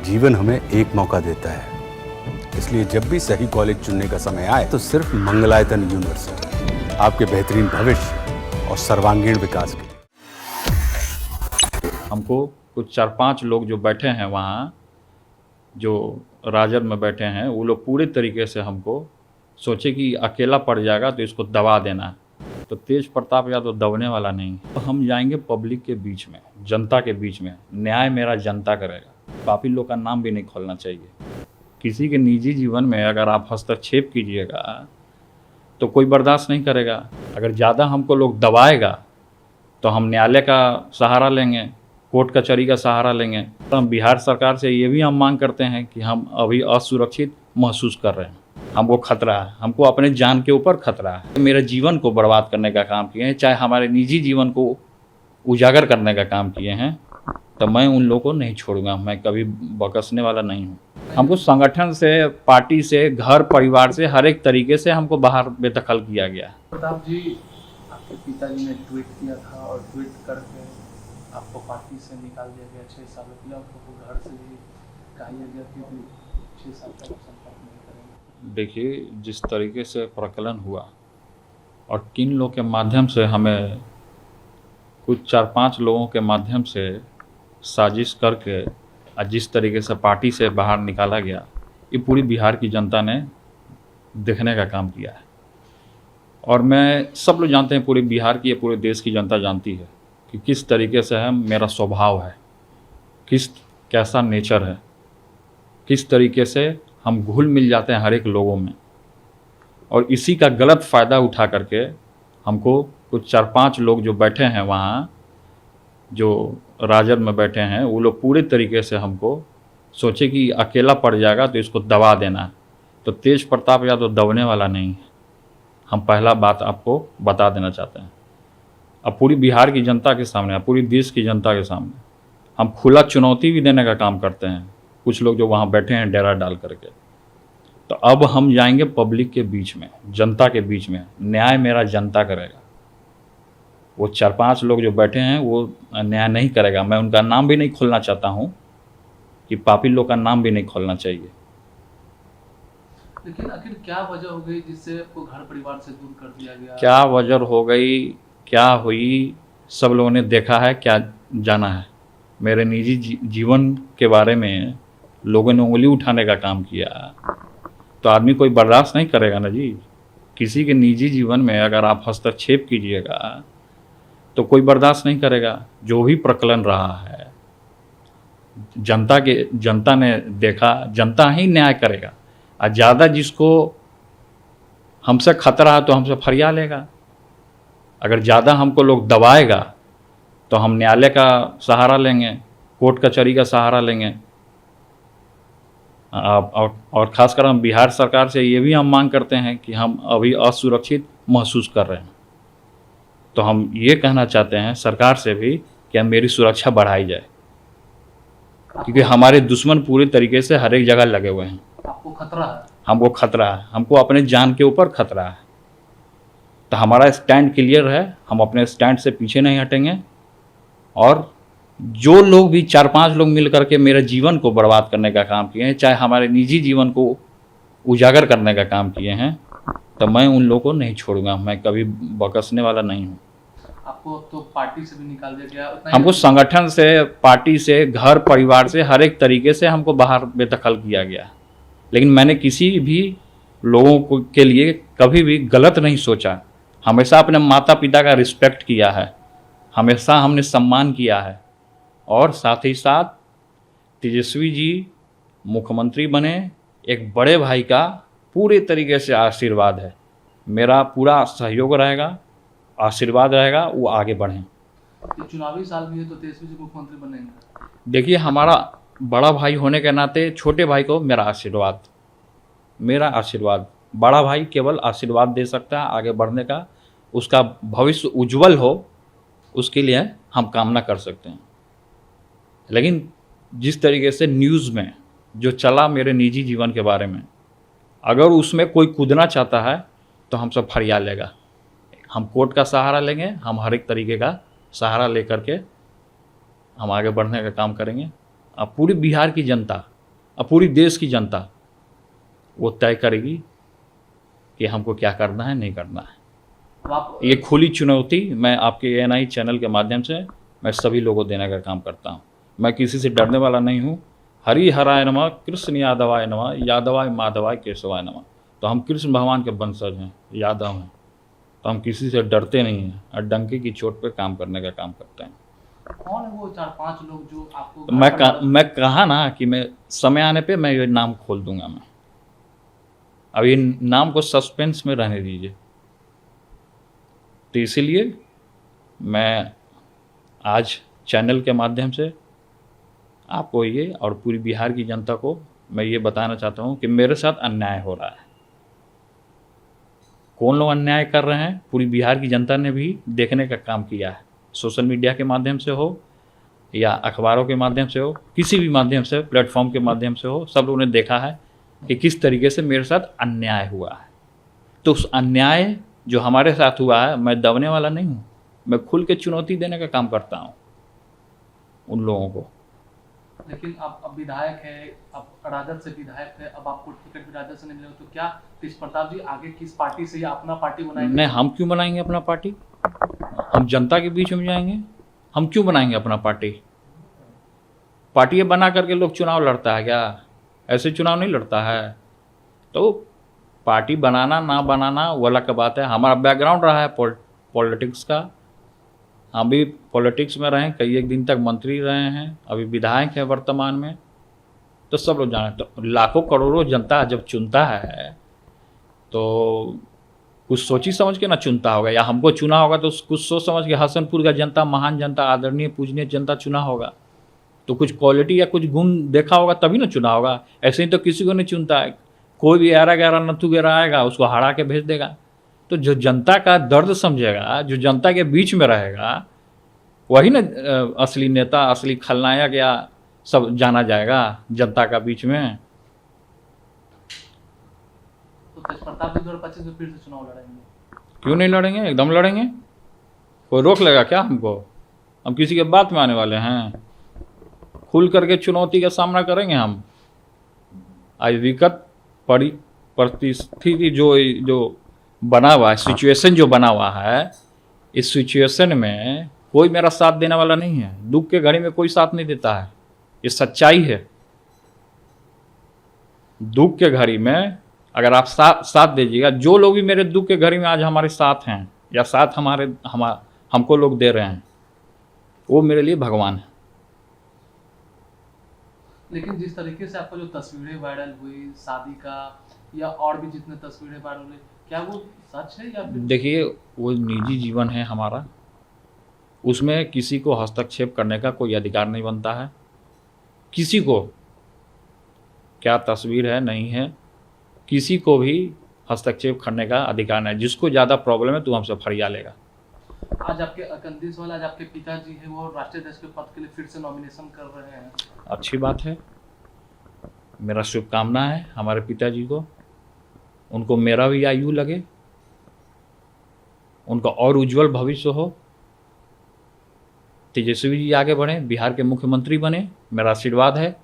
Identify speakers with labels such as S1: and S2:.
S1: जीवन हमें एक मौका देता है, इसलिए जब भी सही कॉलेज चुनने का समय आए तो सिर्फ मंगलायतन यूनिवर्सिटी आपके बेहतरीन भविष्य और सर्वांगीण विकास के लिए।
S2: हमको कुछ 4-5 लोग जो बैठे हैं वहाँ, जो राजद में बैठे हैं, वो लोग पूरे तरीके से हमको सोचे कि अकेला पड़ जाएगा तो इसको दबा देना है। तो तेज प्रताप यादव दबने वाला नहीं। तो हम जाएंगे पब्लिक के बीच में, जनता के बीच में। न्याय मेरा जनता करेगा। पापी लोग का नाम भी नहीं खोलना चाहिए। किसी के निजी जीवन में अगर आप हस्तक्षेप कीजिएगा तो कोई बर्दाश्त नहीं करेगा। अगर ज़्यादा हमको लोग दबाएगा तो हम न्यायालय का सहारा लेंगे, कोर्ट कचहरी का सहारा लेंगे। तो हम बिहार सरकार से ये भी हम मांग करते हैं कि हम अभी असुरक्षित महसूस कर रहे हैं। हमको खतरा है, हमको अपने जान के ऊपर खतरा है। मेरे जीवन को बर्बाद करने का काम किए हैं, चाहे हमारे निजी जीवन को उजागर करने का काम किए हैं, तो मैं उन लोगों को नहीं छोड़ूंगा। मैं कभी बकसने वाला नहीं हूँ। हमको संगठन से, पार्टी से, घर परिवार से, हर एक तरीके से हमको बाहर बेदखल किया गया।
S3: प्रताप जी, आपके पिताजी ने ट्वीट किया था और ट्वीट करके आपको पार्टी से निकाल दिया गया 6 सालों के लिए। आपको घर से भी कहा गया कि 6 साल तक संपर्क नहीं करेंगे।
S2: देखिए, जिस तरीके से प्रकलन हुआ और किन लोगों के माध्यम से हमें, कुछ 4-5 लोगों के माध्यम से साजिश करके जिस तरीके से पार्टी से बाहर निकाला गया, ये पूरी बिहार की जनता ने देखने का काम किया है। और मैं, सब लोग जानते हैं, पूरे बिहार की, पूरे देश की जनता जानती है कि किस तरीके से है मेरा स्वभाव है, कैसा नेचर है, किस तरीके से हम घुल मिल जाते हैं हर एक लोगों में। और इसी का गलत फ़ायदा उठा करके हमको कुछ 4-5 लोग जो बैठे हैं वहाँ, जो राजद में बैठे हैं, वो लोग पूरे तरीके से हमको सोचे कि अकेला पड़ जाएगा तो इसको दबा देना है। तो तेज प्रताप यादव दबने वाला नहीं है। हम पहला बात आपको बता देना चाहते हैं। अब पूरी बिहार की जनता के सामने, पूरी देश की जनता के सामने हम खुला चुनौती भी देने का काम करते हैं। कुछ लोग जो वहाँ बैठे हैं डेरा डाल करके, तो अब हम जाएंगे पब्लिक के बीच में, जनता के बीच में। न्याय मेरा जनता करेगा। वो 4-5 लोग जो बैठे हैं वो न्याय नहीं करेगा। मैं उनका नाम भी नहीं खोलना चाहता हूँ कि पापी लोग का नाम भी नहीं खोलना चाहिए।
S3: लेकिन आखिर क्या वजह हो गई जिससे आपको घर परिवार से दूर कर दिया गया?
S2: क्या वजह हो गई, क्या हुई, सब लोगों ने देखा है, क्या जाना है। मेरे निजी जीवन के बारे में लोगों ने उंगली उठाने का काम किया, तो आदमी कोई बर्दाश्त नहीं करेगा ना जी। किसी के निजी जीवन में अगर आप हस्तक्षेप कीजिएगा तो कोई बर्दाश्त नहीं करेगा। जो भी प्रकलन रहा है, जनता ने देखा, जनता ही न्याय करेगा। और ज़्यादा जिसको हमसे खतरा है तो हमसे फरिया लेगा। अगर ज़्यादा हमको लोग दबाएगा तो हम न्यायालय का सहारा लेंगे, कोर्ट कचहरी का सहारा लेंगे। और ख़ासकर हम बिहार सरकार से ये भी हम मांग करते हैं कि हम अभी असुरक्षित महसूस कर रहे हैं। तो हम ये कहना चाहते हैं सरकार से भी कि मेरी सुरक्षा बढ़ाई जाए, क्योंकि हमारे दुश्मन पूरे तरीके से हर एक जगह लगे हुए हैं।
S3: आपको खतरा है?
S2: हमको खतरा है, हमको अपने जान के ऊपर खतरा है। तो हमारा स्टैंड क्लियर है, हम अपने स्टैंड से पीछे नहीं हटेंगे। और जो लोग भी 4-5 लोग मिल करके मेरे जीवन को बर्बाद करने का काम किए हैं, चाहे हमारे निजी जीवन को उजागर करने का काम किए हैं, तो मैं उन लोगों को नहीं छोड़ूंगा। मैं कभी बकसने वाला नहीं हूँ।
S3: आपको तो पार्टी से भी निकाल दिया गया।
S2: हमको संगठन से, पार्टी से, घर परिवार से, हर एक तरीके से हमको बाहर बेदखल किया गया। लेकिन मैंने किसी भी लोगों के लिए कभी भी गलत नहीं सोचा। हमेशा अपने माता पिता का रिस्पेक्ट किया है, हमेशा हमने सम्मान किया है। और साथ ही साथ तेजस्वी जी मुख्यमंत्री बने, एक बड़े भाई का पूरे तरीके से आशीर्वाद है। मेरा पूरा सहयोग रहेगा, आशीर्वाद रहेगा, वो आगे बढ़ें।
S3: चुनावी साल भी है तो तेजस्वी जी मुख्यमंत्री बनेंगे।
S2: देखिए, हमारा बड़ा भाई होने के नाते छोटे भाई को मेरा आशीर्वाद, बड़ा भाई केवल आशीर्वाद दे सकता है आगे बढ़ने का। उसका भविष्य उज्जवल हो, उसके लिए हम कामना कर सकते हैं। लेकिन जिस तरीके से न्यूज़ में जो चला मेरे निजी जीवन के बारे में, अगर उसमें कोई कूदना चाहता है तो हम सब फरिया लेगा। हम कोर्ट का सहारा लेंगे, हम हर एक तरीके का सहारा लेकर के हम आगे बढ़ने का काम करेंगे। अब पूरी बिहार की जनता अब पूरी देश की जनता वो तय करेगी कि हमको क्या करना है, नहीं करना है।
S3: अब आप
S2: ये खुली चुनौती मैं आपके ANI चैनल के माध्यम से मैं सभी लोगों को देने का काम करता हूँ। मैं किसी से डरने वाला नहीं हूँ। हरि हराय नमः, कृष्ण यादवाय नमः, यादवाय माधवाय केशवाय नमः। तो हम कृष्ण भगवान के वंशज हैं, यादव हैं, तो हम किसी से डरते नहीं हैं और डंके की चोट पे काम करने का काम करते हैं।
S3: कौन है वो 4-5 लोग जो आपको
S2: तो मैं कहा ना कि मैं समय आने पे मैं ये नाम खोल दूंगा। मैं अब ये नाम को सस्पेंस में रहने दीजिए। तो इसीलिए मैं आज चैनल के माध्यम से आपको ये और पूरी बिहार की जनता को मैं ये बताना चाहता हूँ कि मेरे साथ अन्याय हो रहा है। कौन लोग अन्याय कर रहे हैं, पूरी बिहार की जनता ने भी देखने का काम किया है। सोशल मीडिया के माध्यम से हो या अखबारों के माध्यम से हो, किसी भी माध्यम से, प्लेटफॉर्म के माध्यम से हो, सब लोगों ने देखा है कि किस तरीके से मेरे साथ अन्याय हुआ है। तो उस अन्याय जो हमारे साथ हुआ है, मैं दबने वाला नहीं हूँ। मैं खुल के चुनौती देने का काम करता हूँ उन लोगों को।
S3: लेकिन आप अब विधायक है, आप राजद से विधायक है, अब आपको टिकट भी राजद से नहीं मिला, तो क्या तेज प्रताप जी आगे किस पार्टी से या अपना पार्टी बनाएंगे?
S2: नहीं, हम क्यों बनाएंगे अपना पार्टी? हम जनता के बीच में जाएंगे। हम क्यों बनाएंगे अपना पार्टी? पार्टी बना करके लोग चुनाव लड़ता है क्या? ऐसे चुनाव नहीं लड़ता है। तो पार्टी बनाना ना बनाना वो अलग का बात है। हमारा बैकग्राउंड रहा है पॉलिटिक्स का। हम भी पॉलिटिक्स में रहे, कई एक दिन तक मंत्री रहे हैं, अभी विधायक हैं वर्तमान में। तो सब लोग जाने, तो लाखों करोड़ों जनता जब चुनता है तो कुछ सोची समझ के ना चुनता होगा, या हमको चुना होगा तो कुछ सोच समझ के। हसनपुर का जनता महान जनता, आदरणीय पूजनीय जनता चुना होगा तो कुछ क्वालिटी या कुछ गुण देखा होगा तभी ना चुना होगा। ऐसे ही तो किसी को नहीं चुनता है। कोई भी 11 नथु गेरा आएगा, उसको हरा के भेज देगा। तो जो जनता का दर्द समझेगा, जो जनता के बीच में रहेगा, वही ना असली नेता, असली खलनायक या सब जाना जाएगा जनता का बीच में।
S3: तो तेज प्रताप जी 2025 में फिर से चुनाव लड़ेंगे?
S2: क्यों नहीं लड़ेंगे? एकदम लड़ेंगे। कोई रोक लेगा क्या हमको? हम किसी के बात में आने वाले हैं? खुल करके चुनौती का सामना करेंगे हम। आज विकट परिस्थिति जो बना हुआ है, सिचुएशन जो बना हुआ है, इस सिचुएशन में कोई मेरा साथ देने वाला नहीं है। दुख के घड़ी में कोई साथ नहीं देता है, ये सच्चाई है। दुख के घड़ी में अगर आप साथ दीजिएगा, जो लोग भी मेरे दुख के घड़ी में आज हमारे साथ हैं या साथ हमको लोग दे रहे हैं, वो मेरे लिए भगवान है।
S3: लेकिन जिस तरीके से आपको जो तस्वीरें वायरल हुई शादी का या और भी जितने तस्वीरें वायरल हुई, क्या वो सच है या फिर?
S2: देखिए, वो निजी जीवन है हमारा, उसमें किसी को हस्तक्षेप करने का कोई अधिकार नहीं बनता है। किसी को क्या तस्वीर है नहीं है, किसी को भी हस्तक्षेप करने का अधिकार नहीं। जिसको ज़्यादा प्रॉब्लम है तो हमसे फरिया लेगा।
S3: आज आपके कंदीसवाल, आज आपके पिताजी है वो राष्ट्रीय अध्यक्ष के पद के लिए फिर से नॉमिनेशन कर रहे हैं।
S2: अच्छी बात है, मेरा शुभकामना है हमारे पिताजी को। उनको मेरा भी आयु लगे, उनका और उज्जवल भविष्य हो, तेजस्वी जी आगे बढ़े, बिहार के मुख्यमंत्री बने, मेरा आशीर्वाद है।